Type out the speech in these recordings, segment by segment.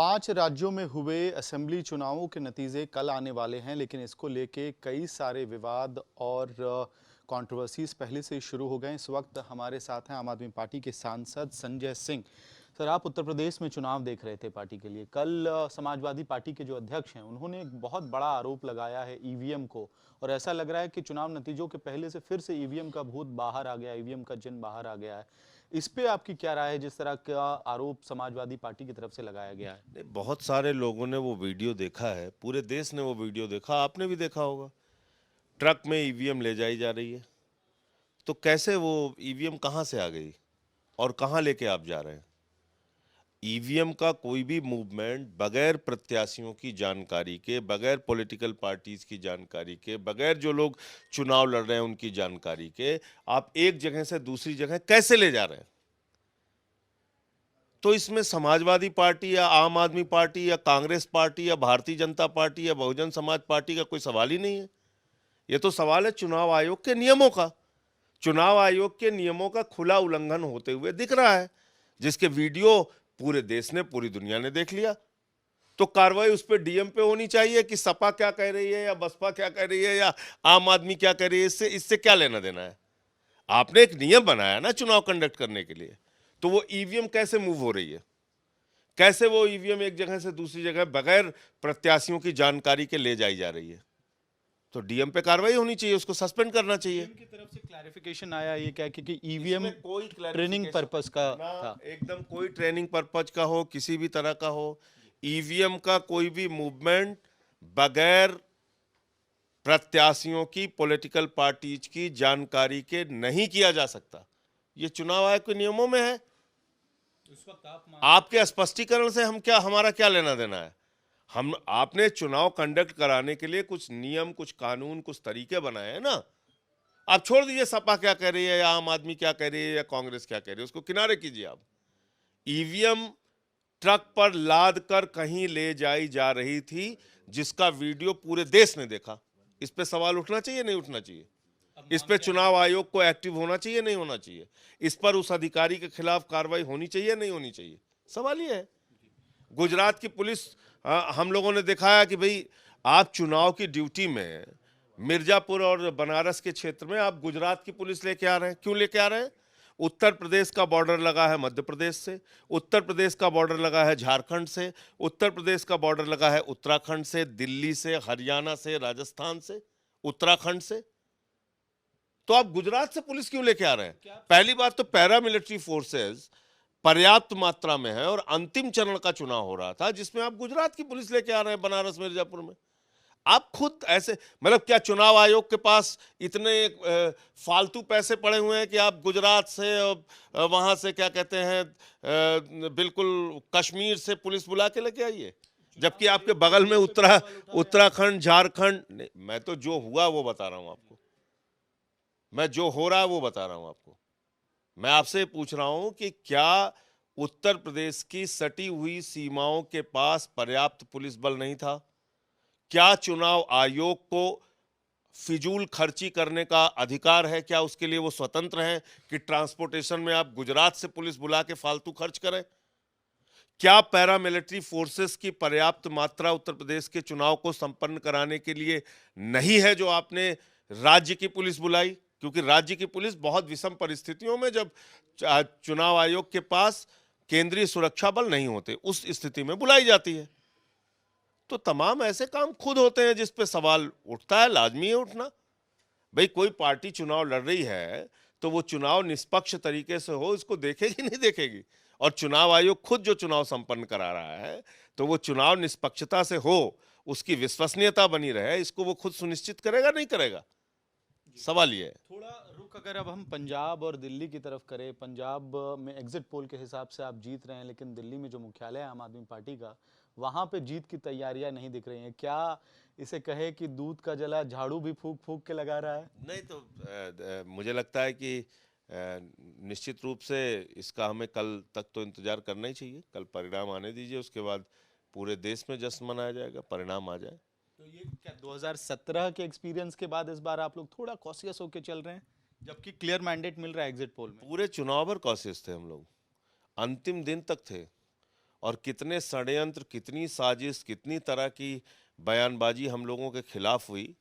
5 राज्यों में हुए असेंबली चुनावों के नतीजे कल आने वाले हैं, लेकिन इसको लेके कई सारे विवाद और कंट्रोवर्सीज पहले से ही शुरू हो गए। इस वक्त हमारे साथ हैं आम आदमी पार्टी के सांसद संजय सिंह। सर, आप उत्तर प्रदेश में चुनाव देख रहे थे पार्टी के लिए। कल समाजवादी पार्टी के जो अध्यक्ष हैं, उन्होंने एक बहुत बड़ा आरोप लगाया है ईवीएम को, और ऐसा लग रहा है कि चुनाव नतीजों के पहले से फिर से ईवीएम का भूत बाहर आ गया, ईवीएम का जिन बाहर आ गया है। इस पे आपकी क्या राय है, जिस तरह का आरोप समाजवादी पार्टी की तरफ से लगाया गया है? नहीं, बहुत सारे लोगों ने वो वीडियो देखा है। पूरे देश ने वो वीडियो देखा, आपने भी देखा होगा। ट्रक में ईवीएम ले जाई जा रही है। तो कैसे वो ईवीएम कहाँ से आ गई और कहाँ लेके आप जा रहे हैं? ईवीएम का कोई भी मूवमेंट बगैर प्रत्याशियों की जानकारी के, बगैर पॉलिटिकल पार्टीज की जानकारी के, बगैर जो लोग चुनाव लड़ रहे हैं उनकी जानकारी के, आप एक जगह से दूसरी जगह कैसे ले जा रहे हैं? तो इसमें समाजवादी पार्टी या आम आदमी पार्टी या कांग्रेस पार्टी या भारतीय जनता पार्टी या बहुजन समाज पार्टी का कोई सवाल ही नहीं है। ये तो सवाल है चुनाव आयोग के नियमों का। चुनाव आयोग के नियमों का खुला उल्लंघन होते हुए दिख रहा है, जिसके वीडियो पूरे देश ने, पूरी दुनिया ने देख लिया। तो कार्रवाई उस पर डीएम पे होनी चाहिए कि सपा क्या कह रही है या बसपा क्या कह रही है या आम आदमी क्या कह रही है, इससे इससे क्या लेना देना है? आपने एक नियम बनाया ना चुनाव कंडक्ट करने के लिए, तो वो ईवीएम कैसे मूव हो रही है? कैसे वो ईवीएम एक जगह से दूसरी जगह बगैर प्रत्याशियों की जानकारी के ले जाई जा रही है? तो डीएम पे कार्रवाई होनी चाहिए, उसको सस्पेंड करना चाहिए। डीएम की तरफ से क्लैरिफिकेशन आया ये क्या कि ईवीएम इसमें कोई ट्रेनिंग क्लैरिफिकेशन पर्पस का ना, था। एकदम कोई ट्रेनिंग पर्पज का हो, किसी भी तरह का हो, ईवीएम का कोई भी मूवमेंट बगैर प्रत्याशियों की, पॉलिटिकल पार्टीज की जानकारी के नहीं किया जा सकता। ये चुनाव आयोग के नियमों में है। इस वक्त आपके स्पष्टीकरण से हमारा क्या लेना देना है? हम आपने चुनाव कंडक्ट कराने के लिए कुछ नियम, कुछ कानून, कुछ तरीके बनाए हैं ना। आप छोड़ दीजिए सपा क्या कह रही है या आम आदमी क्या कह रही है या कांग्रेस क्या कह रही है, उसको किनारे कीजिए आप। ईवीएम ट्रक पर लाद कर कहीं ले जाई जा रही थी, जिसका वीडियो पूरे देश ने देखा। इस पे सवाल उठना चाहिए, नहीं उठना चाहिए? इस पे चुनाव आयोग को एक्टिव होना चाहिए, नहीं होना चाहिए? इस पर उस अधिकारी के खिलाफ कार्रवाई होनी चाहिए, नहीं होनी चाहिए? सवाल ये है। गुजरात की पुलिस, हम लोगों ने दिखाया कि भाई आप चुनाव की ड्यूटी में मिर्जापुर और बनारस के क्षेत्र में आप गुजरात की पुलिस लेके आ रहे हैं। क्यों लेके आ रहे हैं? उत्तर प्रदेश का बॉर्डर लगा है मध्य प्रदेश से, उत्तर प्रदेश का बॉर्डर लगा है झारखंड से, उत्तर प्रदेश का बॉर्डर लगा है उत्तराखंड से, दिल्ली से, हरियाणा से, राजस्थान से, उत्तराखंड से। तो आप गुजरात से पुलिस क्यों लेके आ रहे हैं? पहली बात तो पैरामिलिट्री फोर्सेस पर्याप्त मात्रा में है और अंतिम चरण का चुनाव हो रहा था, जिसमें आप गुजरात की पुलिस लेके आ रहे हैं बनारस मिर्जापुर में। आप खुद ऐसे, मतलब क्या चुनाव आयोग के पास इतने फालतू पैसे पड़े हुए हैं कि आप गुजरात से वहां से क्या कहते हैं, बिल्कुल कश्मीर से पुलिस बुला के लेके आइए, जबकि आपके बगल में उत्तराखंड, झारखंड। मैं तो जो हुआ वो बता रहा हूं आपको, मैं जो हो रहा है वो बता रहा हूं आपको। मैं आपसे पूछ रहा हूं कि क्या उत्तर प्रदेश की सटी हुई सीमाओं के पास पर्याप्त पुलिस बल नहीं था? क्या चुनाव आयोग को फिजूल खर्ची करने का अधिकार है? क्या उसके लिए वो स्वतंत्र हैं कि ट्रांसपोर्टेशन में आप गुजरात से पुलिस बुला के फालतू खर्च करें? क्या पैरामिलिट्री फोर्सेस की पर्याप्त मात्रा उत्तर प्रदेश के चुनाव को संपन्न कराने के लिए नहीं है जो आपने राज्य की पुलिस बुलाई? क्योंकि राज्य की पुलिस बहुत विषम परिस्थितियों में, जब चुनाव आयोग के पास केंद्रीय सुरक्षा बल नहीं होते, उस स्थिति में बुलाई जाती है। तो तमाम ऐसे काम खुद होते हैं जिस पे सवाल उठता है, लाजमी है उठना। भाई कोई पार्टी चुनाव लड़ रही है तो वो चुनाव निष्पक्ष तरीके से हो, इसको देखेगी नहीं देखेगी? और चुनाव आयोग खुद जो चुनाव संपन्न करा रहा है तो वो चुनाव निष्पक्षता से हो, उसकी विश्वसनीयता बनी रहे, इसको वो खुद सुनिश्चित करेगा, नहीं करेगा? सवाल ये है। थोड़ा रुक अगर अब हम पंजाब और दिल्ली की तरफ करें, पंजाब में एग्जिट पोल के हिसाब से आप जीत रहे हैं, लेकिन दिल्ली में जो मुख्यालय है आम आदमी पार्टी का, वहां पे जीत की तैयारियां नहीं दिख रही हैं। क्या इसे कहे कि दूध का जला झाड़ू भी फूक फूक के लगा रहा है? नहीं तो मुझे लगता है कि निश्चित रूप से इसका हमें कल तक तो इंतजार करना ही चाहिए। कल परिणाम आने दीजिए, उसके बाद पूरे देश में जश्न मनाया जाएगा, परिणाम आ जाए। तो ये क्या 2017 के एक्सपीरियंस के बाद इस बार आप लोग थोड़ा कॉशियस होके चल रहे हैं, जबकि क्लियर मैंडेट मिल रहा है एग्जिट पोल में? पूरे चुनाव पर कॉशियस थे हम लोग, अंतिम दिन तक थे। और कितने षड्यंत्र, कितनी साजिश, कितनी तरह की बयानबाजी हम लोगों के खिलाफ हुई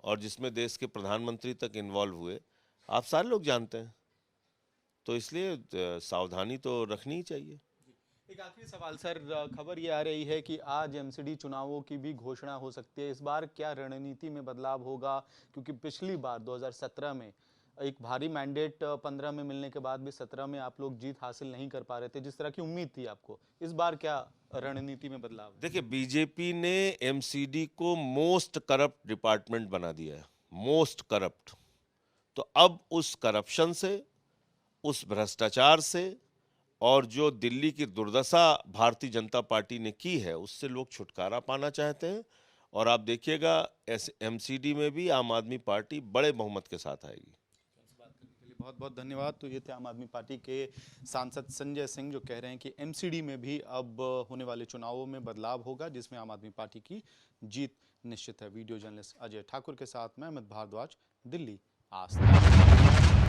और जिसमें देश के प्रधानमंत्री तक इन्वॉल्व हुए, आप सारे लोग जानते हैं। तो इसलिए सावधानी तो रखनी ही चाहिए। एक आखिरी सवाल सर, खबर ये आ रही है कि आज एमसीडी चुनावों की भी घोषणा हो सकती है। इस बार क्या रणनीति में बदलाव होगा? क्योंकि पिछली बार 2017 में एक भारी मैंडेट 15 में मिलने के बाद भी 17 में आप लोग जीत हासिल नहीं कर पा रहे थे जिस तरह की उम्मीद थी आपको। इस बार क्या रणनीति में बदलाव है? देखिए, बीजेपी ने एमसीडी को मोस्ट करप्ट डिपार्टमेंट बना दिया है, मोस्ट करप्ट। तो अब उस करप्शन से, उस भ्रष्टाचार से और जो दिल्ली की दुर्दशा भारतीय जनता पार्टी ने की है, उससे लोग छुटकारा पाना चाहते हैं। और आप देखिएगा एमसीडी में भी आम आदमी पार्टी बड़े बहुमत के साथ आएगी। बहुत बहुत धन्यवाद। तो ये थे आम आदमी पार्टी के सांसद संजय सिंह जो कह रहे हैं कि एमसीडी में भी अब होने वाले चुनावों में बदलाव होगा जिसमें आम आदमी पार्टी की जीत निश्चित है। वीडियो जर्नलिस्ट अजय ठाकुर के साथ मैं अमित भारद्वाज, दिल्ली आज तक।